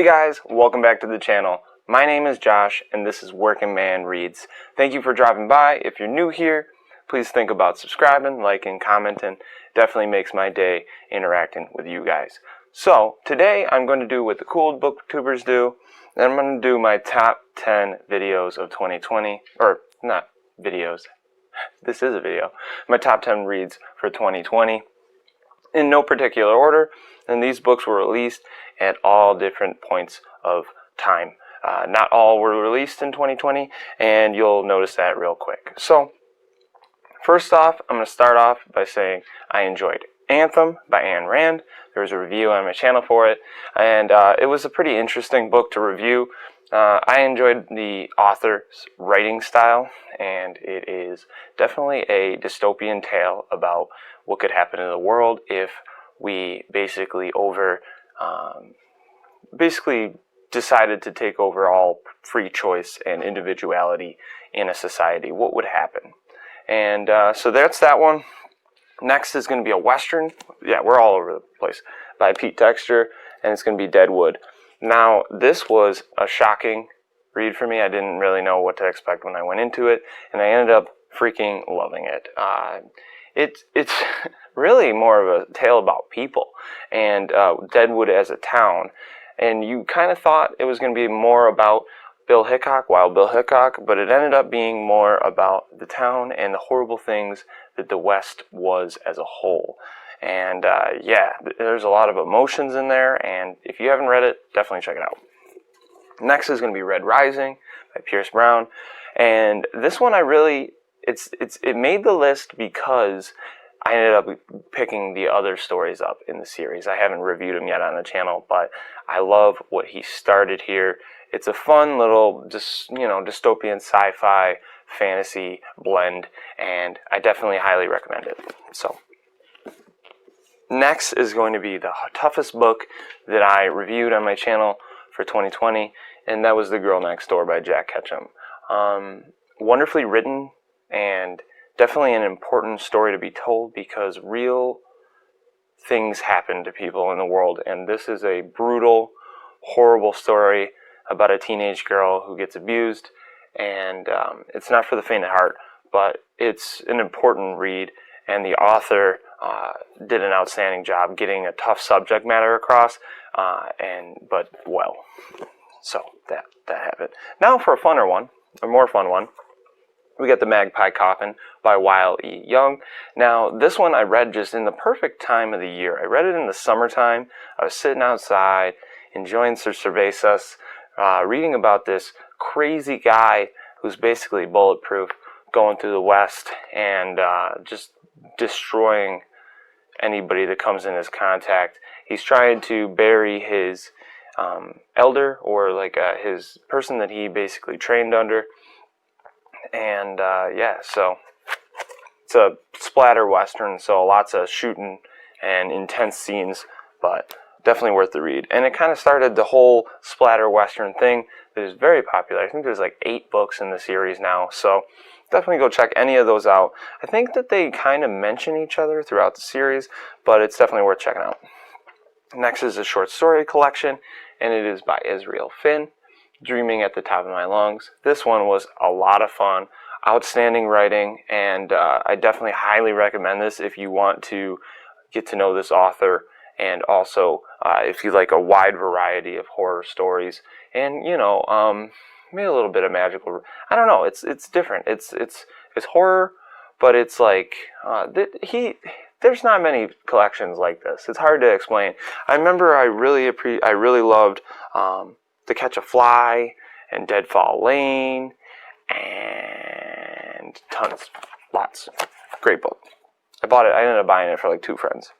Hey guys, welcome back to the channel. My name is Josh and this is Working Man Reads. Thank you for dropping by. If you're new here, please think about subscribing, liking, commenting. Definitely makes my day interacting with you guys. So today I'm going to do what the cool booktubers do, and I'm going to do my top 10 videos of 2020, or not videos, this is a video, my top 10 reads for 2020 in no particular order, and these books were released at all different points of time. Not all were released in 2020, and you'll notice that real quick. So, first off, I'm going to start off by saying I enjoyed Anthem by Ayn Rand. There was a review on my channel for it, and it was a pretty interesting book to review. I enjoyed the author's writing style, and it is definitely a dystopian tale about what could happen in the world if we basically decided to take over all free choice and individuality in a society. What would happen? And so that's that one. Next is going to be a Western. Yeah, we're all over the place. By Pete Texter, and it's going to be Deadwood. Now, this was a shocking read for me. I didn't really know what to expect when I went into it, and I ended up freaking loving it. It's really more of a tale about people and Deadwood as a town. And you kind of thought it was going to be more about Wild Bill Hickok, but it ended up being more about the town and the horrible things that the West was as a whole. And yeah, there's a lot of emotions in there, and if you haven't read it, definitely check it out. Next is going to be Red Rising by Pierce Brown, and this one it made the list because I ended up picking the other stories up in the series. I haven't reviewed them yet on the channel, but I love what he started here. It's a fun little, dystopian sci-fi fantasy blend, and I definitely highly recommend it. So, next is going to be the toughest book that I reviewed on my channel for 2020, and that was The Girl Next Door by Jack Ketchum. Wonderfully written, and definitely an important story to be told because real things happen to people in the world, and this is a brutal, horrible story about a teenage girl who gets abused, and it's not for the faint of heart, but it's an important read, and the author did an outstanding job getting a tough subject matter across, but well. So that happened. Now for a more fun one. We got The Magpie Coffin by Weil E. Young. Now, this one I read just in the perfect time of the year. I read it in the summertime. I was sitting outside, enjoying some cervezas, reading about this crazy guy who's basically bulletproof, going through the West and just destroying anybody that comes in his contact. He's trying to bury his elder, or like his person that he basically trained under. And yeah, so it's a splatter western, so lots of shooting and intense scenes, but definitely worth the read. And it kind of started the whole splatter western thing that is very popular. I think there's like 8 books in the series now, so definitely go check any of those out. I think that they kind of mention each other throughout the series, but it's definitely worth checking out. Next is a short story collection, and it is by Israel Finn, Dreaming at the Top of My Lungs. This one was a lot of fun, outstanding writing, and I definitely highly recommend this if you want to get to know this author, and also if you like a wide variety of horror stories, and maybe a little bit of magical. I don't know. It's different. It's horror, but it's like there's not many collections like this. It's hard to explain. I remember I really loved To Catch a Fly and Deadfall Lane and lots. Great book. I bought it. I ended up buying it for like 2 friends.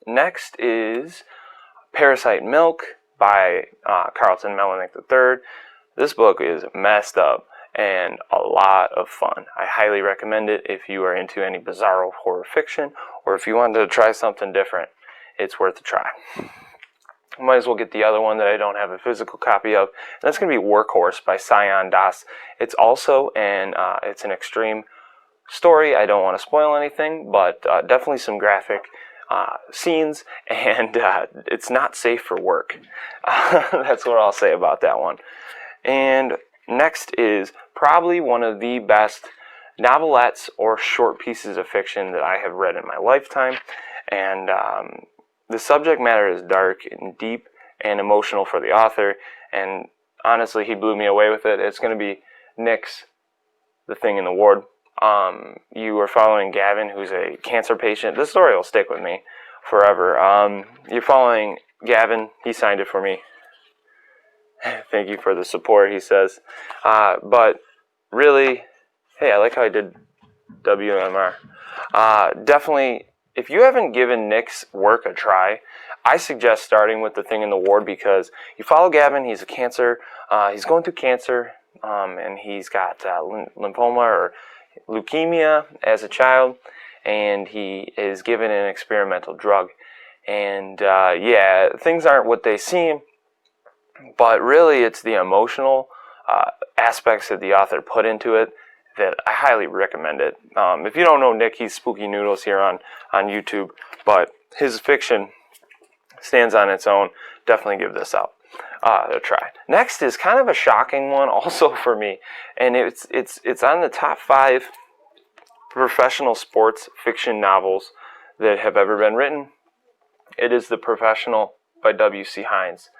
Next is Parasite Milk by Carlton Melanick III. This book is messed up and a lot of fun. I highly recommend it if you are into any bizarro horror fiction, or if you want to try something different. It's worth a try. Might as well get the other one that I don't have a physical copy of. And that's going to be Workhorse by Sayan Das. It's also an extreme story. I don't want to spoil anything, but definitely some graphic scenes, and it's not safe for work. That's what I'll say about that one. And next is probably one of the best novelettes or short pieces of fiction that I have read in my lifetime. And the subject matter is dark and deep and emotional for the author. And honestly, he blew me away with it. It's going to be Nick's The Thing in the Ward. You are following Gavin, who's a cancer patient. This story will stick with me forever. You're following Gavin. He signed it for me. Thank you for the support, he says. But really, hey, I like how I did WMR. Definitely, if you haven't given Nick's work a try, I suggest starting with The Thing in the Ward, because you follow Gavin. He's a cancer. He's going through cancer, and he's got lymphoma or leukemia as a child, and he is given an experimental drug. And things aren't what they seem. But really, it's the emotional aspects that the author put into it that I highly recommend it. If you don't know Nick, he's Spooky Noodles here on YouTube, but his fiction stands on its own. Definitely give this out a try. Next is kind of a shocking one also for me, and it's on the top 5 professional sports fiction novels that have ever been written. It is The Professional by W.C. Hines.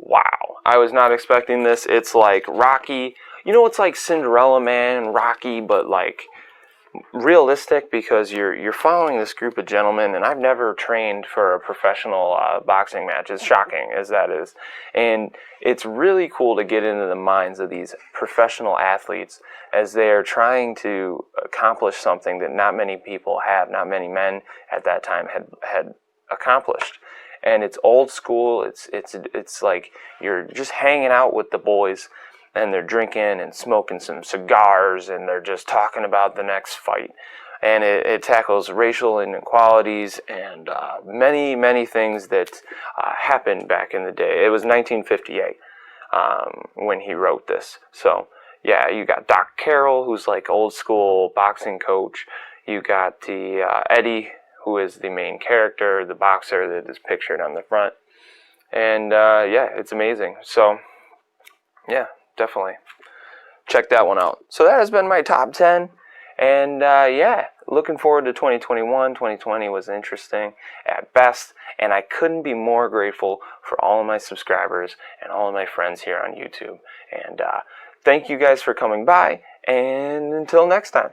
Wow, I was not expecting this. It's like Rocky. It's like Cinderella Man and Rocky, but like realistic, because you're following this group of gentlemen, and I've never trained for a professional boxing match, as shocking as that is. And it's really cool to get into the minds of these professional athletes as they are trying to accomplish something that not many people have, not many men at that time had accomplished. And it's old school. It's like you're just hanging out with the boys, and they're drinking and smoking some cigars, and they're just talking about the next fight. And it tackles racial inequalities and many, many things that happened back in the day. It was 1958 when he wrote this. So yeah, you got Doc Carroll, who's like old school boxing coach. You got the Eddie, who is the main character, the boxer that is pictured on the front. And it's amazing. So yeah, definitely check that one out. So that has been my top 10. And looking forward to 2021. 2020 was interesting at best. And I couldn't be more grateful for all of my subscribers and all of my friends here on YouTube. And thank you guys for coming by. And until next time.